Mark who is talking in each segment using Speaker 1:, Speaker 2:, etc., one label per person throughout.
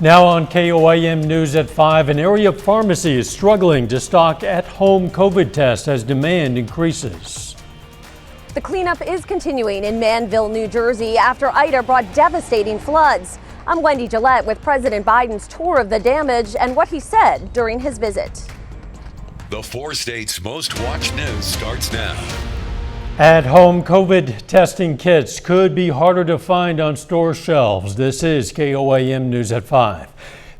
Speaker 1: Now on KOAM News at 5, an area pharmacy is struggling to stock at-home COVID tests as demand increases.
Speaker 2: The cleanup is continuing in Manville, New Jersey after Ida brought devastating floods. I'm Wendy Gillette with President Biden's tour of the damage and what he said during his visit.
Speaker 3: The 4 states' most watched news starts now.
Speaker 1: At-home COVID testing kits could be harder to find on store shelves. This is KOAM News at 5.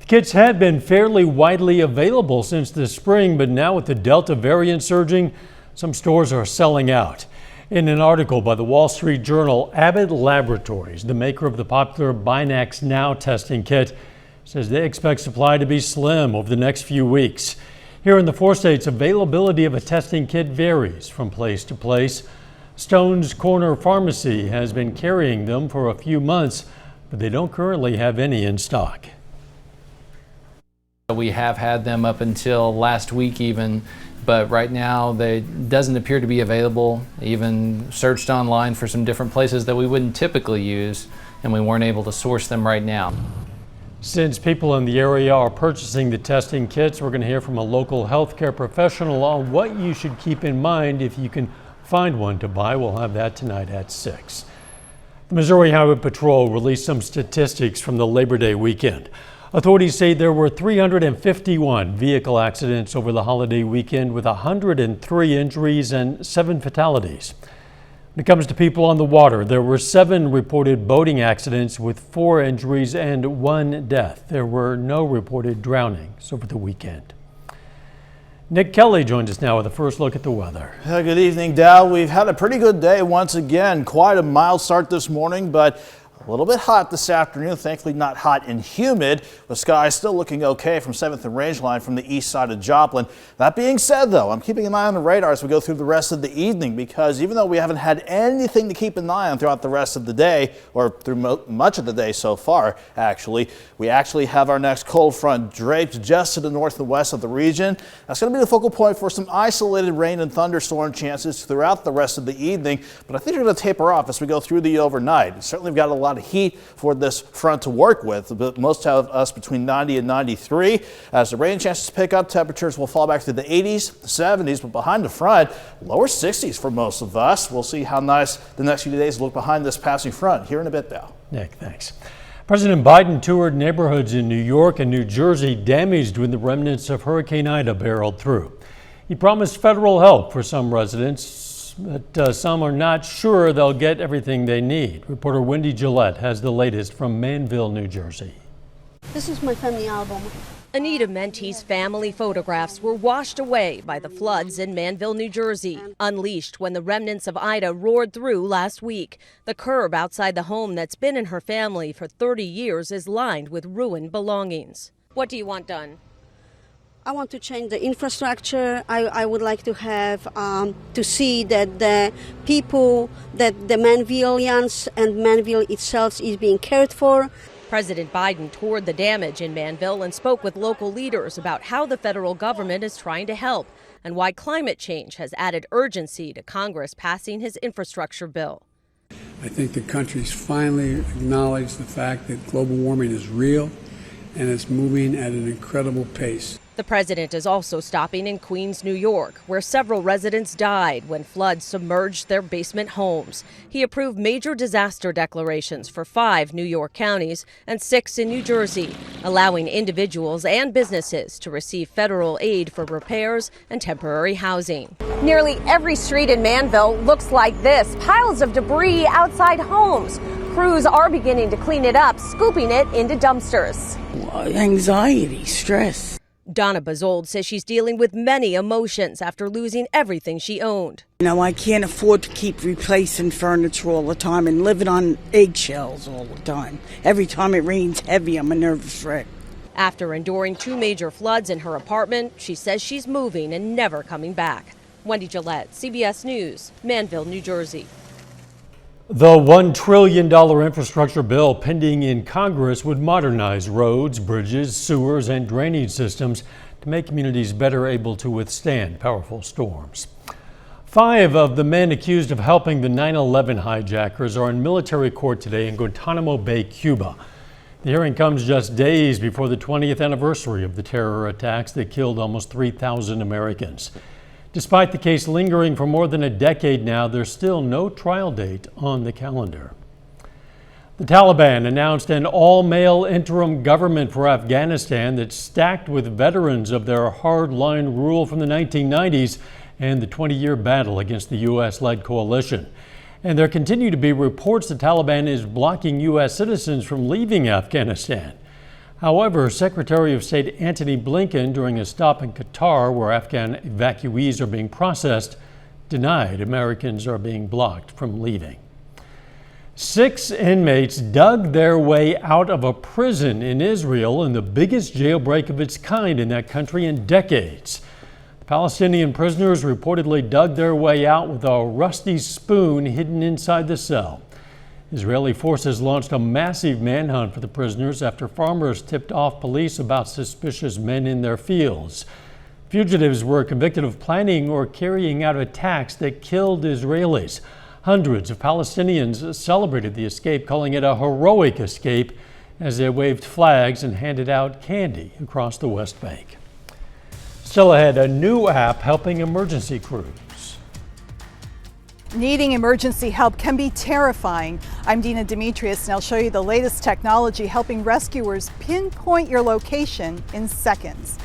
Speaker 1: The kits had been fairly widely available since the spring, but now with the Delta variant surging, some stores are selling out. In an article by the Wall Street Journal, Abbott Laboratories, the maker of the popular Binax Now testing kit, says they expect supply to be slim over the next few weeks. Here in the 4 states, availability of a testing kit varies from place to place. Stone's Corner Pharmacy has been carrying them for a few months, but they don't currently have any in stock.
Speaker 4: We have had them up until last week even, but right now they doesn't appear to be available. Even searched online for some different places that we wouldn't typically use, and we weren't able to source them right now.
Speaker 1: Since people in the area are purchasing the testing kits, we're going to hear from a local healthcare professional on what you should keep in mind if you can find one to buy. We'll have that tonight at 6. The Missouri Highway Patrol released some statistics from the Labor Day weekend. Authorities say there were 351 vehicle accidents over the holiday weekend with 103 injuries and 7 fatalities. When it comes to people on the water, there were 7 reported boating accidents with 4 injuries and 1 death. There were no reported drownings over the weekend. Nick Kelly joins us now with a first look at the weather.
Speaker 5: Good evening, Dow. We've had a pretty good day once again. Quite a mild start this morning, but a little bit hot this afternoon. Thankfully not hot and humid. The sky still looking okay from 7th and Rangeline from the east side of Joplin. That being said, though, I'm keeping an eye on the radar as we go through the rest of the evening, because even though we haven't had anything to keep an eye on throughout the rest of the day, or through much of the day so far, we actually have our next cold front draped just to the north and west of the region. That's going to be the focal point for some isolated rain and thunderstorm chances throughout the rest of the evening, but I think they're going to taper off as we go through the overnight. Certainly we've got a lot of heat for this front to work with, but most of us between 90 and 93. As the rain chances pick up, temperatures will fall back to the 80s, the 70s, but behind the front, lower 60s for most of us. We'll see how nice the next few days look behind this passing front here in a bit, though.
Speaker 1: Nick, thanks. President Biden toured neighborhoods in New York and New Jersey damaged when the remnants of Hurricane Ida barreled through. He promised federal help for some residents, but some are not sure they'll get everything they need. Reporter Wendy Gillette has the latest from Manville, New Jersey.
Speaker 6: This is my family album.
Speaker 2: Anita Menti's family photographs were washed away by the floods in Manville, New Jersey, unleashed when the remnants of Ida roared through last week. The curb outside the home that's been in her family for 30 years is lined with ruined belongings. What do you want done?
Speaker 6: I want to change the infrastructure. I would like to have to see that the people, that the Manvillians and Manville itself is being cared for.
Speaker 2: President Biden toured the damage in Manville and spoke with local leaders about how the federal government is trying to help and why climate change has added urgency to Congress passing his infrastructure bill.
Speaker 7: I think the country's finally acknowledged the fact that global warming is real and it's moving at an incredible pace.
Speaker 2: The president is also stopping in Queens, New York, where several residents died when floods submerged their basement homes. He approved major disaster declarations for 5 New York counties and 6 in New Jersey, allowing individuals and businesses to receive federal aid for repairs and temporary housing. Nearly every street in Manville looks like this, piles of debris outside homes. Crews are beginning to clean it up, scooping it into dumpsters.
Speaker 8: Anxiety, stress.
Speaker 2: Donna Bazold says she's dealing with many emotions after losing everything she owned.
Speaker 8: You know, I can't afford to keep replacing furniture all the time and living on eggshells all the time. Every time it rains heavy, I'm a nervous wreck.
Speaker 2: After enduring 2 major floods in her apartment, she says she's moving and never coming back. Wendy Gillette, CBS News, Manville, New Jersey.
Speaker 1: The $1 trillion infrastructure bill pending in Congress would modernize roads, bridges, sewers, and drainage systems to make communities better able to withstand powerful storms. 5 of the men accused of helping the 9/11 hijackers are in military court today in Guantanamo Bay, Cuba. The hearing comes just days before the 20th anniversary of the terror attacks that killed almost 3,000 Americans. Despite the case lingering for more than a decade now, there's still no trial date on the calendar. The Taliban announced an all-male interim government for Afghanistan that's stacked with veterans of their hard-line rule from the 1990s and the 20-year battle against the U.S.-led coalition. And there continue to be reports the Taliban is blocking U.S. citizens from leaving Afghanistan. However, Secretary of State Antony Blinken, during a stop in Qatar where Afghan evacuees are being processed, denied Americans are being blocked from leaving. 6 inmates dug their way out of a prison in Israel in the biggest jailbreak of its kind in that country in decades. The Palestinian prisoners reportedly dug their way out with a rusty spoon hidden inside the cell. Israeli forces launched a massive manhunt for the prisoners after farmers tipped off police about suspicious men in their fields. Fugitives were convicted of planning or carrying out attacks that killed Israelis. Hundreds of Palestinians celebrated the escape, calling it a heroic escape, as they waved flags and handed out candy across the West Bank. Still ahead, a new app helping emergency crews.
Speaker 9: Needing emergency help can be terrifying. I'm Dina Demetrius, and I'll show you the latest technology helping rescuers pinpoint your location in seconds.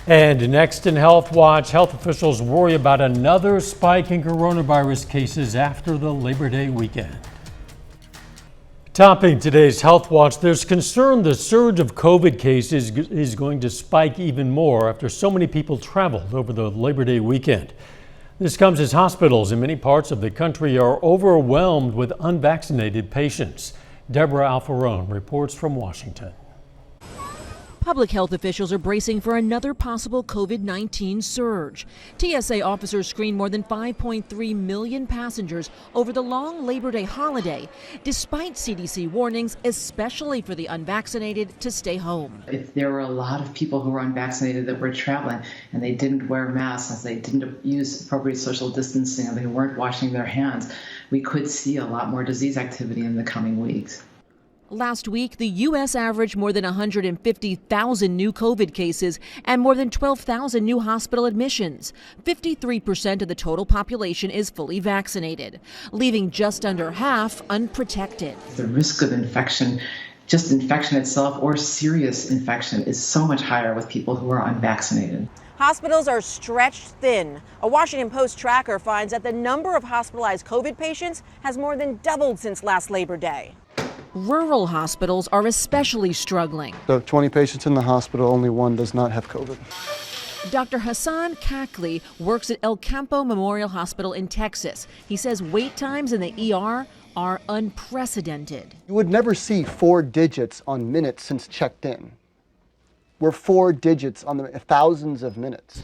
Speaker 1: And next in Healthwatch, health officials worry about another spike in coronavirus cases after the Labor Day weekend. Topping today's Healthwatch, there's concern the surge of COVID cases is going to spike even more after so many people traveled over the Labor Day weekend. This comes as hospitals in many parts of the country are overwhelmed with unvaccinated patients. Deborah Alfarone reports from Washington.
Speaker 10: Public health officials are bracing for another possible COVID-19 surge. TSA officers screened more than 5.3 million passengers over the long Labor Day holiday, despite CDC warnings, especially for the unvaccinated, to stay home.
Speaker 11: If there were a lot of people who were unvaccinated that were traveling and they didn't wear masks, as they didn't use appropriate social distancing, and they weren't washing their hands, we could see a lot more disease activity in the coming weeks.
Speaker 10: Last week, the U.S. averaged more than 150,000 new COVID cases and more than 12,000 new hospital admissions. 53% of the total population is fully vaccinated, leaving just under half unprotected.
Speaker 11: The risk of infection, just infection itself or serious infection, is so much higher with people who are unvaccinated.
Speaker 12: Hospitals are stretched thin. A Washington Post tracker finds that the number of hospitalized COVID patients has more than doubled since last Labor Day.
Speaker 10: Rural hospitals are especially struggling.
Speaker 13: So 20 patients in the hospital, only one does not have COVID.
Speaker 10: Dr. Hassan Kakli works at El Campo Memorial Hospital in Texas. He says wait times in the ER are unprecedented.
Speaker 13: You would never see 4 digits on minutes since checked in. We're 4 digits on the thousands of minutes.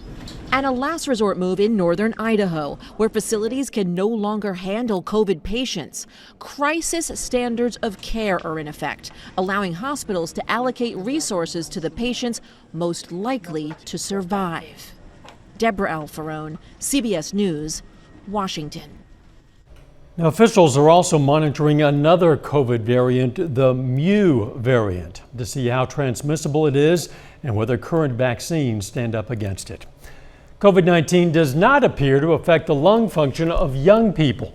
Speaker 10: And a last resort move in northern Idaho, where facilities can no longer handle COVID patients. Crisis standards of care are in effect, allowing hospitals to allocate resources to the patients most likely to survive. Deborah Alfarone, CBS News, Washington.
Speaker 1: Now, officials are also monitoring another COVID variant, the Mu variant, to see how transmissible it is and whether current vaccines stand up against it. COVID-19 does not appear to affect the lung function of young people.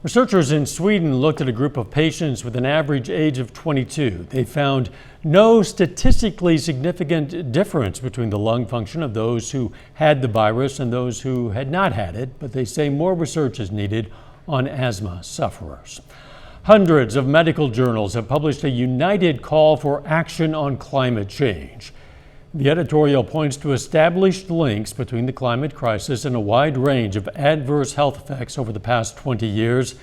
Speaker 1: Researchers in Sweden looked at a group of patients with an average age of 22. They found no statistically significant difference between the lung function of those who had the virus and those who had not had it, but they say more research is needed on asthma sufferers. Hundreds of medical journals have published a united call for action on climate change. The editorial points to established links between the climate crisis and a wide range of adverse health effects over the past 20 years.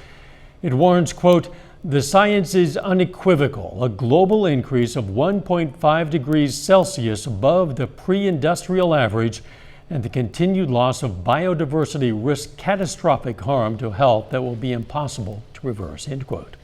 Speaker 1: It warns, quote, "The science is unequivocal. A global increase of 1.5 degrees Celsius above the pre-industrial average and the continued loss of biodiversity risk catastrophic harm to health that will be impossible to reverse," end quote.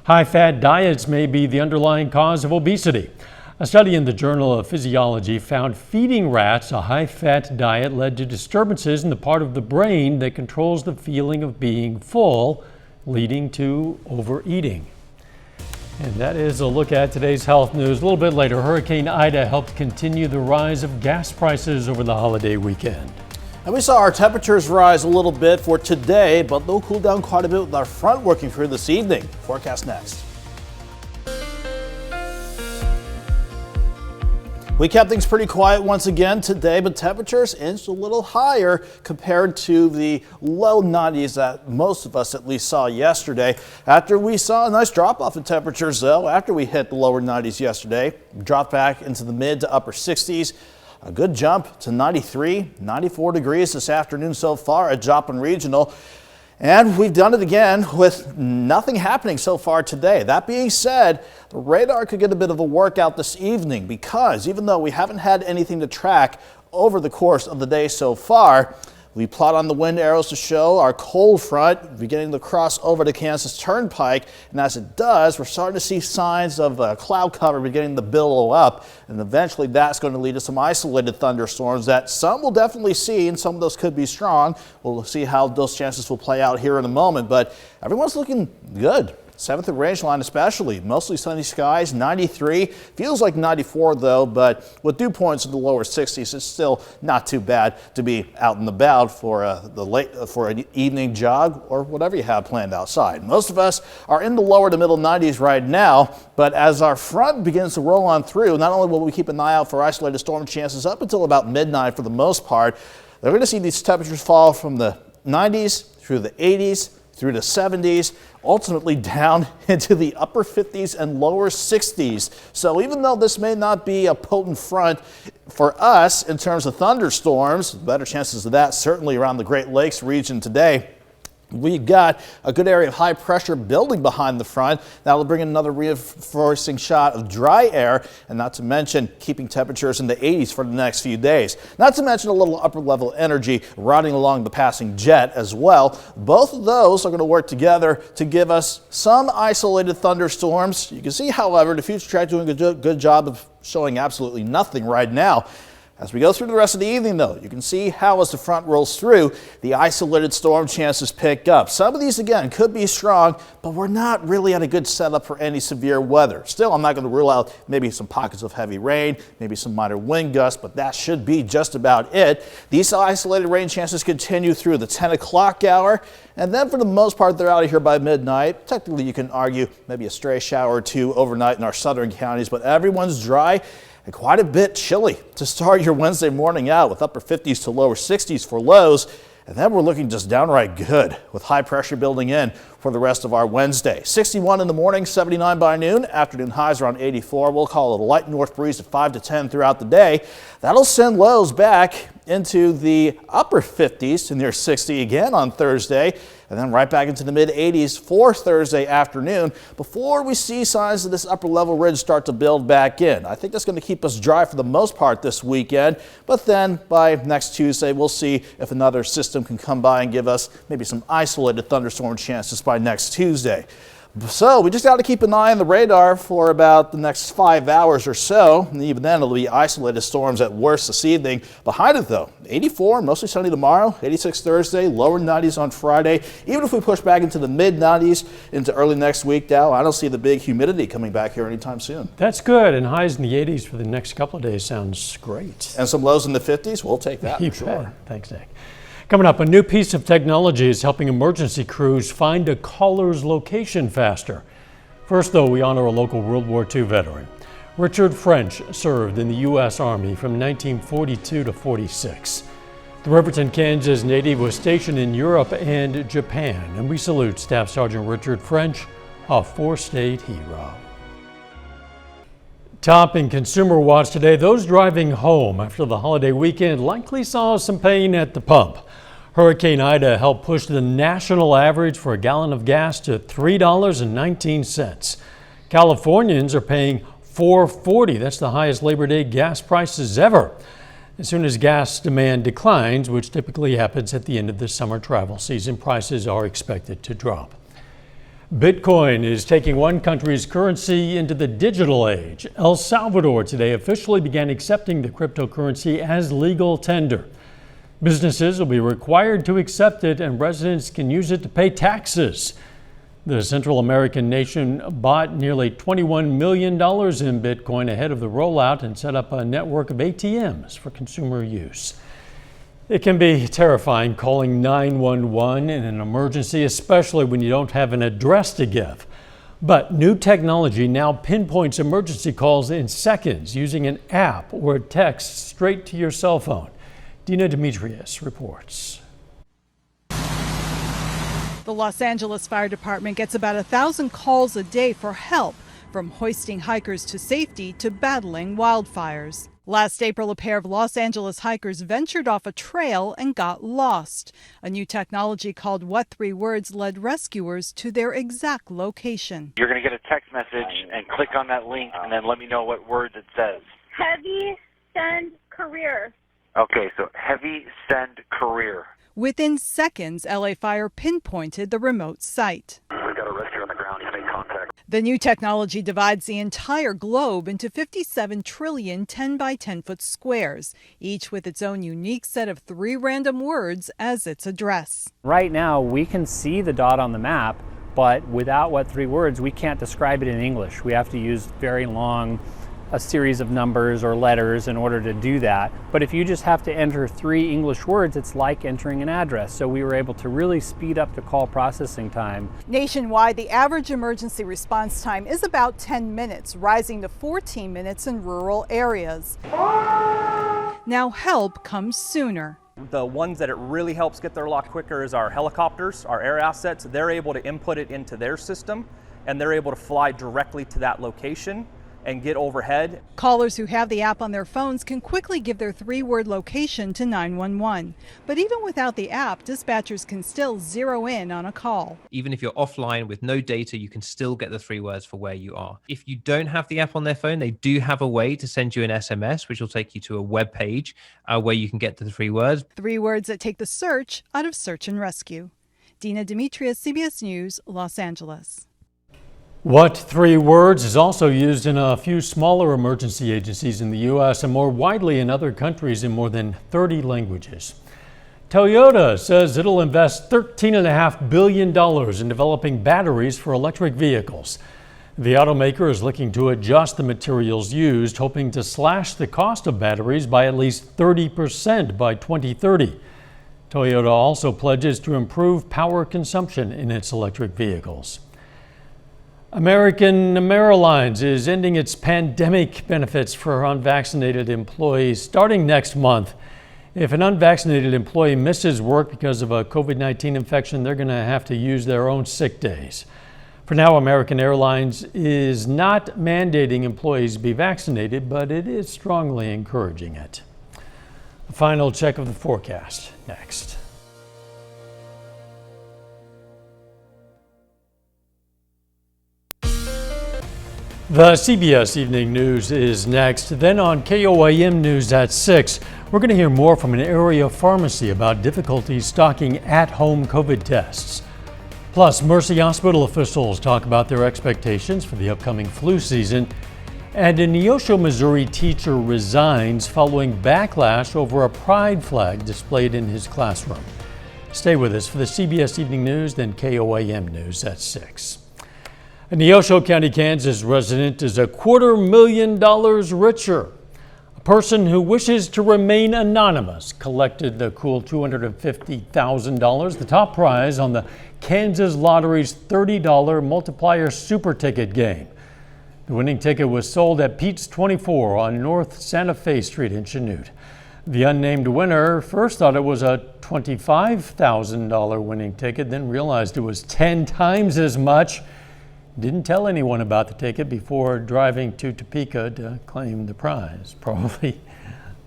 Speaker 1: High-fat diets may be the underlying cause of obesity. A study in the Journal of Physiology found feeding rats a high-fat diet led to disturbances in the part of the brain that controls the feeling of being full, leading to overeating. And that is a look at today's health news. A little bit later, Hurricane Ida helped continue the rise of gas prices over the holiday weekend.
Speaker 5: And we saw our temperatures rise a little bit for today, but they'll cool down quite a bit with our front working through this evening. Forecast next. We kept things pretty quiet once again today, but temperatures inched a little higher compared to the low 90s that most of us at least saw yesterday. After we saw a nice drop off in temperatures though, after we hit the lower 90s yesterday, dropped back into the mid to upper 60s. A good jump to 93, 94 degrees this afternoon so far at Joplin Regional. And we've done it again with nothing happening so far today. That being said, the radar could get a bit of a workout this evening because even though we haven't had anything to track over the course of the day so far, we plot on the wind arrows to show our cold front beginning to cross over the Kansas Turnpike. And as it does, we're starting to see signs of cloud cover beginning to billow up. And eventually that's going to lead to some isolated thunderstorms that some will definitely see, and some of those could be strong. We'll see how those chances will play out here in a moment. But everyone's looking good. 7th and Rangeline especially. Mostly sunny skies, 93. Feels like 94 though, but with dew points in the lower 60s, it's still not too bad to be out and about for an evening jog or whatever you have planned outside. Most of us are in the lower to middle 90s right now, but as our front begins to roll on through, not only will we keep an eye out for isolated storm chances up until about midnight for the most part, they're going to see these temperatures fall from the 90s through the 80s, through the 70s, ultimately down into the upper 50s and lower 60s. So even though this may not be a potent front for us in terms of thunderstorms, better chances of that certainly around the Great Lakes region today. We've got a good area of high pressure building behind the front. That'll bring in another reinforcing shot of dry air, and not to mention keeping temperatures in the 80s for the next few days. Not to mention a little upper level energy riding along the passing jet as well. Both of those are going to work together to give us some isolated thunderstorms. You can see, however, the future track doing a good job of showing absolutely nothing right now. As we go through the rest of the evening, though, you can see how as the front rolls through, the isolated storm chances pick up. Some of these, again, could be strong, but we're not really at a good setup for any severe weather. Still, I'm not going to rule out maybe some pockets of heavy rain, maybe some minor wind gusts, but that should be just about it. These isolated rain chances continue through the 10 o'clock hour, and then for the most part, they're out of here by midnight. Technically, you can argue maybe a stray shower or two overnight in our southern counties, but everyone's dry. And quite a bit chilly to start your Wednesday morning out with upper 50s to lower 60s for lows. And then we're looking just downright good with high pressure building in for the rest of our Wednesday. 61 in the morning, 79 by noon. Afternoon highs around 84. We'll call it a light north breeze at 5 to 10 throughout the day. That'll send lows back into the upper 50s to near 60 again on Thursday. And then right back into the mid 80s for Thursday afternoon before we see signs of this upper level ridge start to build back in. I think that's going to keep us dry for the most part this weekend, but then by next Tuesday we'll see if another system can come by and give us maybe some isolated thunderstorm chances by next Tuesday. So we just got to keep an eye on the radar for about the next 5 hours or so. And even then it'll be isolated storms at worst this evening. Behind it though, 84, mostly sunny tomorrow, 86 Thursday, lower 90s on Friday. Even if we push back into the mid 90s into early next week now, I don't see the big humidity coming back here anytime soon.
Speaker 1: That's good. And highs in the 80s for the next couple of days sounds great.
Speaker 5: And some lows in the 50s, we'll take that for sure.
Speaker 1: Thanks, Nick. Coming up, a new piece of technology is helping emergency crews find a caller's location faster. First, though, we honor a local World War II veteran. Richard French served in the U.S. Army from 1942 to 46. The Riverton, Kansas native was stationed in Europe and Japan, and we salute Staff Sergeant Richard French, a four-state hero. Top in Consumer Watch today, those driving home after the holiday weekend likely saw some pain at the pump. Hurricane Ida helped push the national average for a gallon of gas to $3.19. Californians are paying $4.40. That's the highest Labor Day gas prices ever. As soon as gas demand declines, which typically happens at the end of the summer travel season, prices are expected to drop. Bitcoin is taking one country's currency into the digital age. El Salvador today officially began accepting the cryptocurrency as legal tender. Businesses will be required to accept it, and residents can use it to pay taxes. The Central American nation bought nearly $21 million in Bitcoin ahead of the rollout and set up a network of ATMs for consumer use. It can be terrifying calling 911 in an emergency, especially when you don't have an address to give. But new technology now pinpoints emergency calls in seconds using an app or a text straight to your cell phone. Dina Demetrius reports.
Speaker 9: The Los Angeles Fire Department gets about 1,000 calls a day for help, from hoisting hikers to safety to battling wildfires. Last April, a pair of Los Angeles hikers ventured off a trail and got lost. A new technology called What 3 Words led rescuers to their exact location.
Speaker 14: You're going to get a text message and click on that link and then let me know what words it says.
Speaker 15: Heavy send career.
Speaker 14: Okay, so heavy send career.
Speaker 9: Within seconds, LA Fire pinpointed the remote site.
Speaker 14: We've got a rescue on the ground. You make contact.
Speaker 9: The new technology divides the entire globe into 57 trillion 10 by 10 foot squares, each with its own unique set of 3 random words as its address.
Speaker 16: Right now, we can see the dot on the map, but without What 3 Words, we can't describe it in English. We have to use very long a series of numbers or letters in order to do that. But if you just have to enter 3 English words, it's like entering an address. So we were able to really speed up the call processing time.
Speaker 9: Nationwide, the average emergency response time is about 10 minutes, rising to 14 minutes in rural areas. Now help comes sooner.
Speaker 17: The ones that it really helps get there a lot quicker is our helicopters, our air assets. They're able to input it into their system and they're able to fly directly to that location and get overhead.
Speaker 9: Callers who have the app on their phones can quickly give their 3-word location to 911. But even without the app, dispatchers can still zero in on a call.
Speaker 18: Even if you're offline with no data, you can still get the 3 words for where you are. If you don't have the app on their phone, they do have a way to send you an SMS, which will take you to a web page where you can get the 3 words.
Speaker 9: 3 words that take the search out of search and rescue. Dina Demetrius, CBS News, Los Angeles.
Speaker 1: What 3 Words is also used in a few smaller emergency agencies in the U.S. and more widely in other countries in more than 30 languages. Toyota says it'll invest $13.5 billion in developing batteries for electric vehicles. The automaker is looking to adjust the materials used, hoping to slash the cost of batteries by at least 30% by 2030. Toyota also pledges to improve power consumption in its electric vehicles. American Airlines is ending its pandemic benefits for unvaccinated employees starting next month. If an unvaccinated employee misses work because of a COVID-19 infection, they're going to have to use their own sick days. For now, American Airlines is not mandating employees be vaccinated, but it is strongly encouraging it. A final check of the forecast next. The CBS Evening News is next. Then on KOAM News at 6, we're going to hear more from an area pharmacy about difficulties stocking at-home COVID tests. Plus, Mercy Hospital officials talk about their expectations for the upcoming flu season. And a Neosho, Missouri teacher resigns following backlash over a pride flag displayed in his classroom. Stay with us for the CBS Evening News, then KOAM News at 6. A Neosho County, Kansas resident is $250,000 richer. A person who wishes to remain anonymous collected the cool $250,000, the top prize on the Kansas Lottery's $30 multiplier super ticket game. The winning ticket was sold at Pete's 24 on North Santa Fe Street in Chanute. The unnamed winner first thought it was a $25,000 winning ticket, then realized it was 10 times as much. Didn't tell anyone about the ticket before driving to Topeka to claim the prize. Probably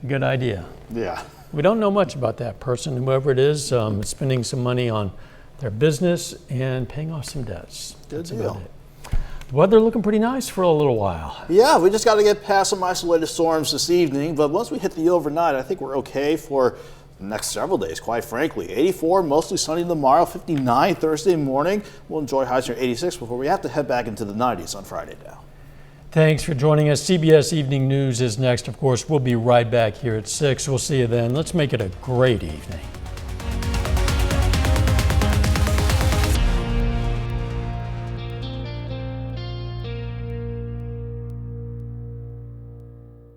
Speaker 1: a good idea.
Speaker 5: Yeah.
Speaker 1: We don't know much about that person, whoever it is, spending some money on their business and paying off some debts.
Speaker 5: Good
Speaker 1: That's
Speaker 5: deal.
Speaker 1: about it. The weather looking pretty nice for a little while.
Speaker 5: Yeah, we just got to get past some isolated storms this evening, but once we hit the overnight, I think we're okay for the next several days, quite frankly. 84, mostly sunny tomorrow, 59 Thursday morning. We'll enjoy highs near 86 before we have to head back into the 90s on Friday now.
Speaker 1: Thanks for joining us. CBS Evening News is next. Of course, we'll be right back here at 6. We'll see you then. Let's make it a great evening.